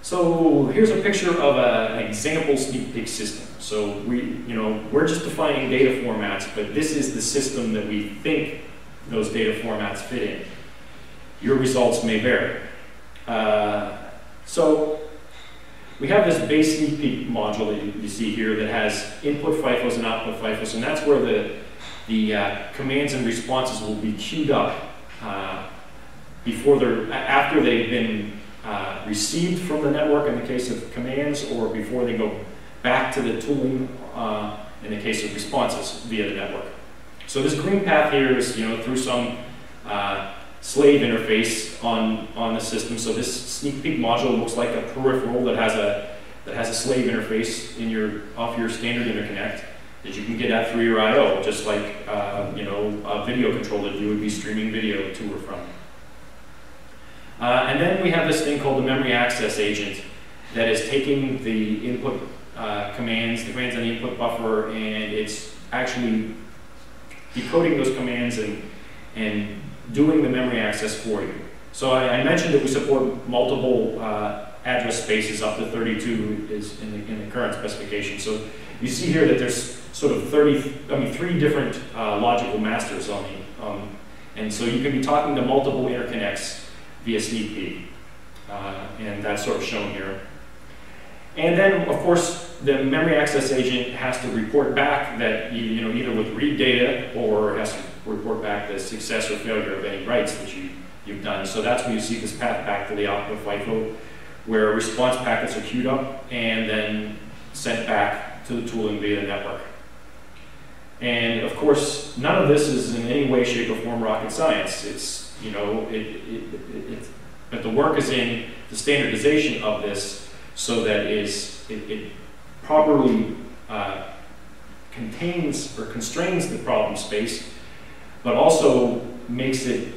So here's a picture of an example sneak peek system. So we're just defining data formats, but this is the system that we think those data formats fit in. Your results may vary. So we have this base sneak peek module that you see here that has input FIFOs and output FIFOs, and that's where the commands and responses will be queued up after they've been received from the network in the case of commands, or before they go back to the tooling in the case of responses via the network. So this green path here is through some slave interface on the system. So this sneak peek module looks like a peripheral that has a slave interface off your standard interconnect that you can get at through your I/O, just like a video controller that you would be streaming video to or from. And then we have this thing called the memory access agent that is taking the input commands in the input buffer, and it's actually decoding those commands and doing the memory access for you. So I mentioned that we support multiple address spaces up to 32 is in the current specification. So you see here that there's sort of 3 different logical masters and so you can be talking to multiple interconnects via sneak peek, and that's sort of shown here. And then, of course, the memory access agent has to report back that either with read data or has to report back the success or failure of any writes that you've done. So that's when you see this path back to the output FIFO, where response packets are queued up and then sent back to the tooling via the network. And of course, none of this is in any way, shape, or form rocket science. It's but the work is in the standardization of this so that it properly contains or constrains the problem space, but also makes it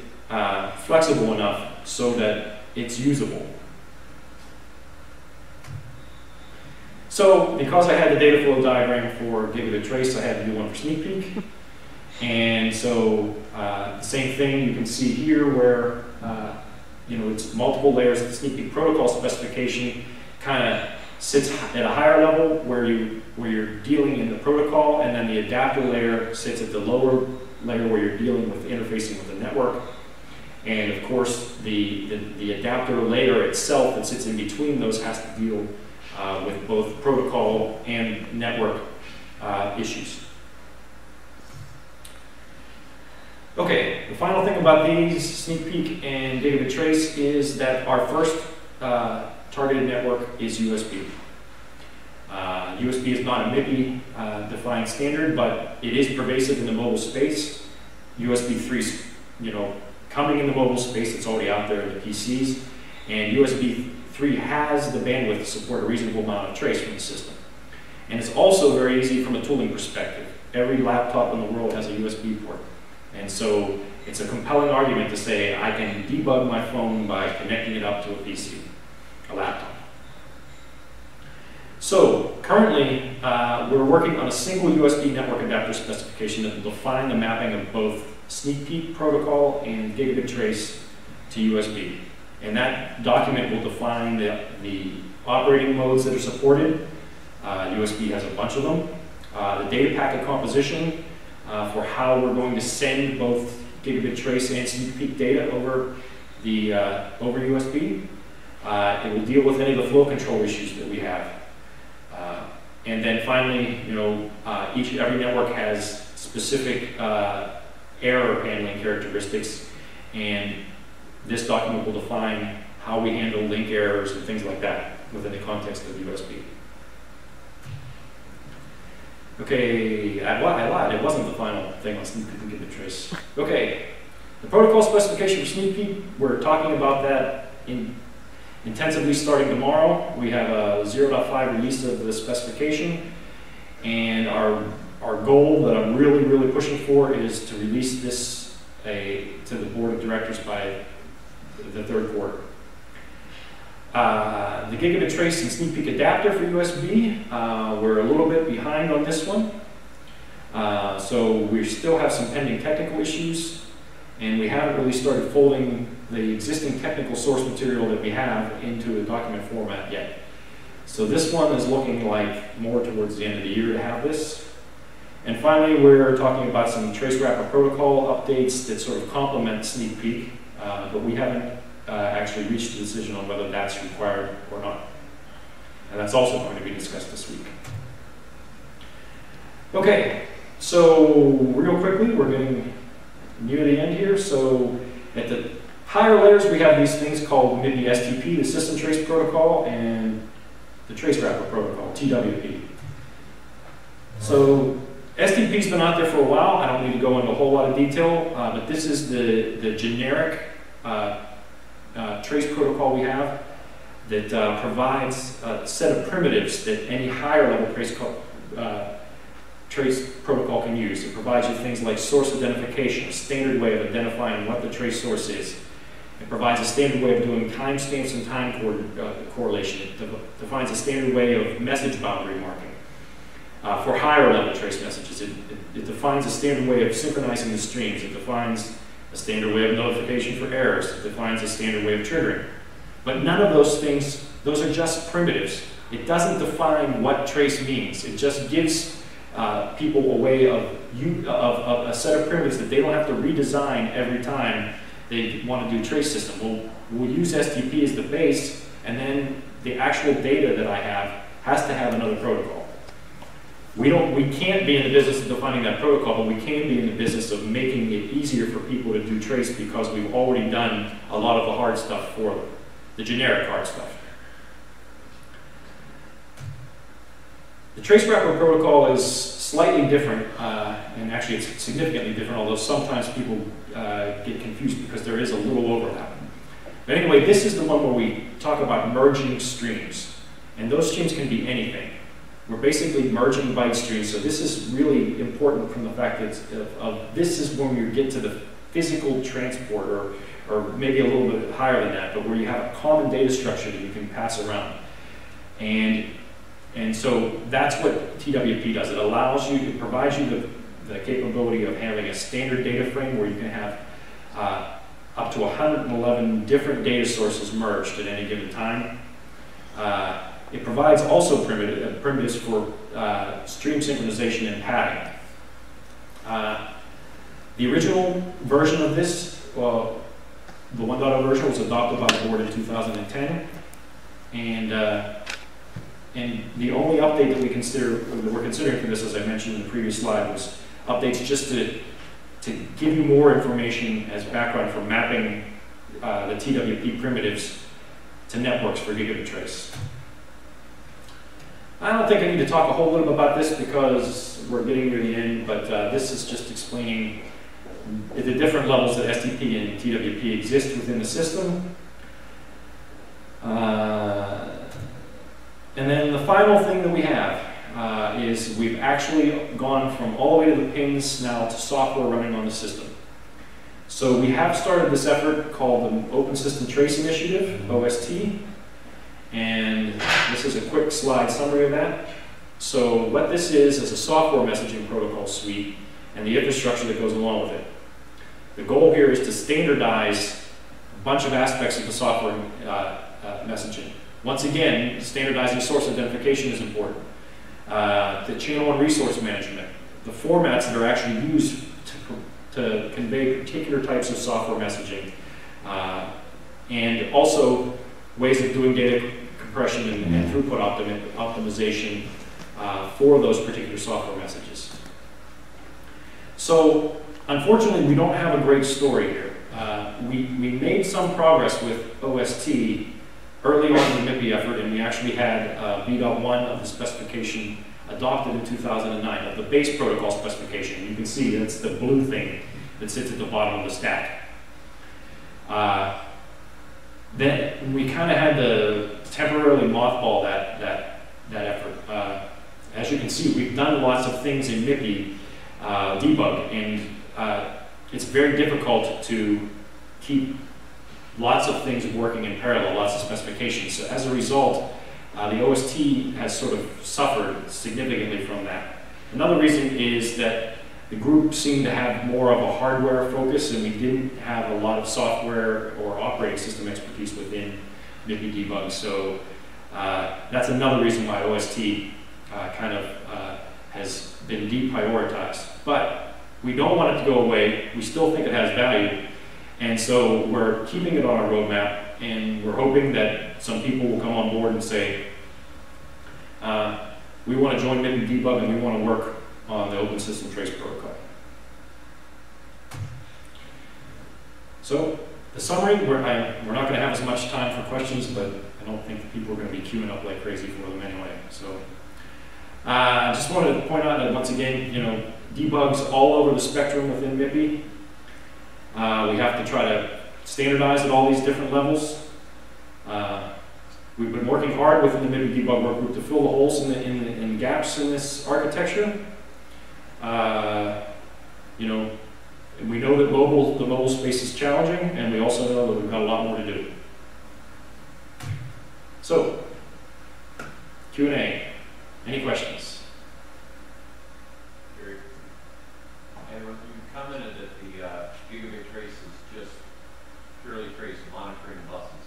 flexible enough so that it's usable. So because I had the data flow diagram for gigabit trace, I had to do one for sneak peek. And so the same thing you can see here where it's multiple layers. The sneak peek protocol specification kind of sits at a higher level where you're dealing in the protocol, and then the adapter layer sits at the lower layer where you're dealing with interfacing with the network. And of course, the adapter layer itself that sits in between those has to deal with both protocol and network issues. Okay, the final thing about these, sneak peek and gigabit trace, is that our first targeted network is USB. USB is not a MIPI defined standard, but it is pervasive in the mobile space. USB 3's, coming in the mobile space. It's already out there in the PCs, and USB 3 has the bandwidth to support a reasonable amount of trace from the system. And it's also very easy from a tooling perspective. Every laptop in the world has a USB port. And so it's a compelling argument to say I can debug my phone by connecting it up to a PC, a laptop. So currently, we're working on a single USB network adapter specification that will define the mapping of both sneak peek protocol and gigabit trace to USB. And that document will define the operating modes that are supported. USB has a bunch of them. The data packet composition for how we're going to send both gigabit trace and sneak peek data over USB. It will deal with any of the flow control issues that we have. And then finally, every network has specific error handling characteristics, and this document will define how we handle link errors and things like that within the context of USB. Okay, I lied. It wasn't the final thing on sneak peek and gigabit trace. Okay, the protocol specification for sneak peek, we're talking about that intensively starting tomorrow. We have a 0.5 release of the specification, and our goal that I'm really, really pushing for is to release this to the board of directors by the third quarter. The gigabit trace and sneak peek adapter for USB, we're a little bit behind on this one. So we still have some pending technical issues, and we haven't really started folding the existing technical source material that we have into a document format yet. So this one is looking like more towards the end of the year to have this. And finally, we're talking about some trace wrapper protocol updates that sort of complement Sneak Peek, but we haven't actually reached a decision on whether that's required or not. And that's also going to be discussed this week. Okay, so real quickly, we're getting near the end here. So at the higher layers, we have these things called MIPI STP, the System Trace Protocol, and the Trace Wrapper Protocol, TWP. So STP's been out there for a while. I don't need to go into a whole lot of detail, but this is the generic trace protocol we have that provides a set of primitives that any higher level trace protocol can use. It provides you things like source identification, a standard way of identifying what the trace source is. It provides a standard way of doing timestamps and time correlation. It defines a standard way of message boundary marking. For higher level trace messages, it defines a standard way of synchronizing the streams. It defines a standard way of notification for errors. It defines a standard way of triggering. But none of those things, those are just primitives. It doesn't define what trace means. It just gives people a way of a set of primitives that they don't have to redesign every time they want to do trace system. We'll use STP as the base, and then the actual data that I have has to have another protocol. We can't be in the business of defining that protocol, but we can be in the business of making it easier for people to do trace because we've already done a lot of the hard stuff for them, the generic hard stuff. The trace wrapper protocol is slightly different, and actually it's significantly different, although sometimes people get confused because there is a little overlap. But anyway, this is the one where we talk about merging streams, and those streams can be anything. We're basically merging byte streams, so this is really important from the fact that this is when we get to the physical transport, or maybe a little bit higher than that, but where you have a common data structure that you can pass around. And so that's what TWP does. It allows you, it provides you the capability of having a standard data frame where you can have up to 111 different data sources merged at any given time. It provides also primitives for stream synchronization and padding. The original version of this, well, the 1.0 version was adopted by the board in 2010, and the only update that we're considering for this, as I mentioned in the previous slide, was updates just to give you more information as background for mapping the TWP primitives to networks for gigabit trace. I don't think I need to talk a whole little bit about this because we're getting near the end, but this is just explaining the different levels that STP and TWP exist within the system. And then the final thing that we have is we've actually gone from all the way to the pins now to software running on the system. So we have started this effort called the Open System Trace Initiative, OST. And this is a quick slide summary of that. So what this is a software messaging protocol suite and the infrastructure that goes along with it. The goal here is to standardize a bunch of aspects of the software messaging. Once again, standardizing source identification is important. The channel and resource management, the formats that are actually used to convey particular types of software messaging, and also ways of doing data compression and throughput optimization for those particular software messages. So, unfortunately, we don't have a great story here. We made some progress with OST early on in the MIPI effort, and we actually had V.1 of the specification adopted in 2009, of the base protocol specification. You can see that's the blue thing that sits at the bottom of the stack. Then we kind of had to temporarily mothball that effort. As you can see, we've done lots of things in MIPI debug, and it's very difficult to keep lots of things working in parallel, lots of specifications. So as a result, the OST has sort of suffered significantly from that. Another reason is that the group seemed to have more of a hardware focus, and we didn't have a lot of software or operating system expertise within MIPI Debug. So that's another reason why OST kind of has been deprioritized. But we don't want it to go away. We still think it has value. And so we're keeping it on our roadmap, and we're hoping that some people will come on board and say, we want to join MIPI Debug and we want to work on the Open System Trace Protocol. So the summary, we're not going to have as much time for questions, but I don't think people are going to be queuing up like crazy for them anyway. So I just wanted to point out that once again, debugs all over the spectrum within MIPI. We have to try to standardize at all these different levels. We've been working hard within the MIPI Debug work group to fill the holes in the gaps in this architecture. And we know that the mobile space is challenging, and we also know that we've got a lot more to do. So, Q&A. Any questions? And when you commented that the gigabit trace is just purely trace monitoring buses,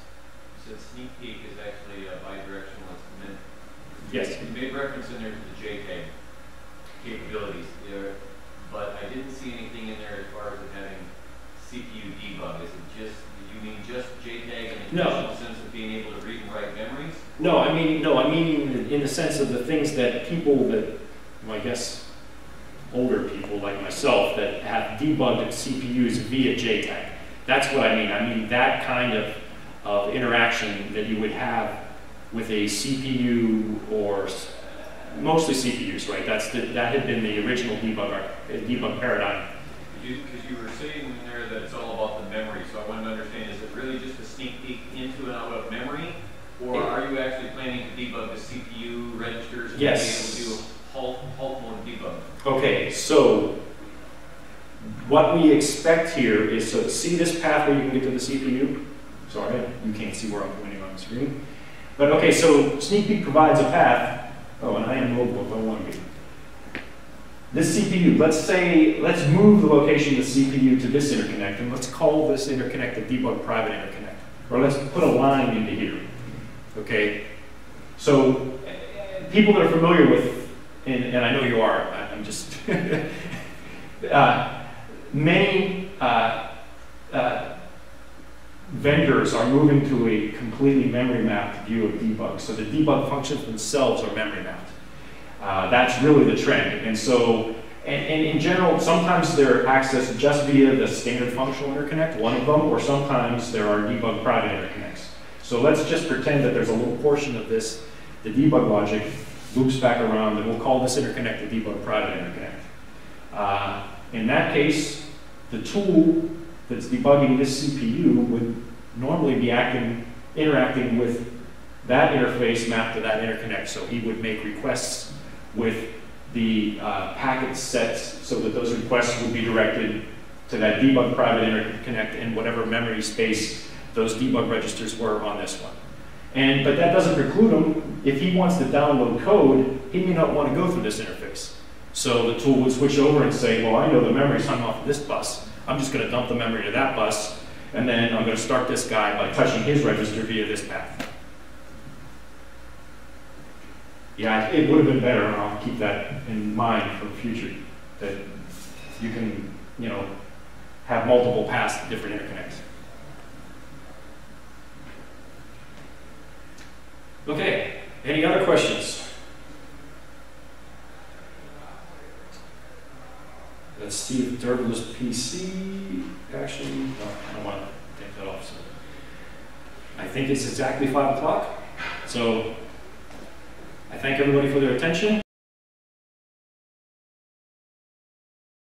you said Sneak Peek is actually a bidirectional instrument. Yes. You made reference in there to the JTAG capabilities there, but I didn't see anything in there as far as it having CPU debug. Is it just, did you mean just JTAG in the traditional sense of being able to read and write memories? No, I mean in the sense of the things that people that, well, I guess, older people like myself that have debugged CPUs via JTAG. That's what I mean. I mean that kind of interaction that you would have with a CPU, or mostly CPUs, right? That had been the original debug paradigm. Because you were saying in there that it's all about the memory, so I wanted to understand, is it really just a sneak peek into and out of memory? Or are you actually planning to debug the CPU registers and be able to do a halt mode debug? Okay, so what we expect here is, so see this path where you can get to the CPU? Sorry, you can't see where I'm pointing on the screen. But okay, so Sneak Peek provides a path. Oh, and I am mobile if I want to be. This CPU, let's move the location of the CPU to this interconnect, and let's call this interconnect the debug private interconnect. Or let's put a line into here. Okay, so people that are familiar with, and I know you are, I'm just, many vendors are moving to a completely memory mapped view of debug. So the debug functions themselves are memory mapped. That's really the trend. And so, and in general, sometimes they're accessed just via the standard functional interconnect, one of them, or sometimes there are debug private interconnects. So let's just pretend that there's a little portion of this, the debug logic, loops back around, and we'll call this interconnect the debug private interconnect. In that case, the tool that's debugging this CPU would normally be interacting with that interface mapped to that interconnect. So he would make requests with the packet sets so that those requests would be directed to that debug private interconnect in whatever memory space those debug registers were on this one. But that doesn't preclude him, if he wants to download code, he may not want to go through this interface. So the tool would switch over and say, well, I know the memory's hung off of this bus. I'm just going to dump the memory to that bus, and then I'm going to start this guy by touching his register via this path. Yeah, it would have been better, and I'll keep that in mind for the future, that you can, have multiple paths to different interconnects. Okay, any other questions? Let's see if Derbless PC, actually, no, I don't want to take that off. So I think it's exactly 5 o'clock. So I thank everybody for their attention.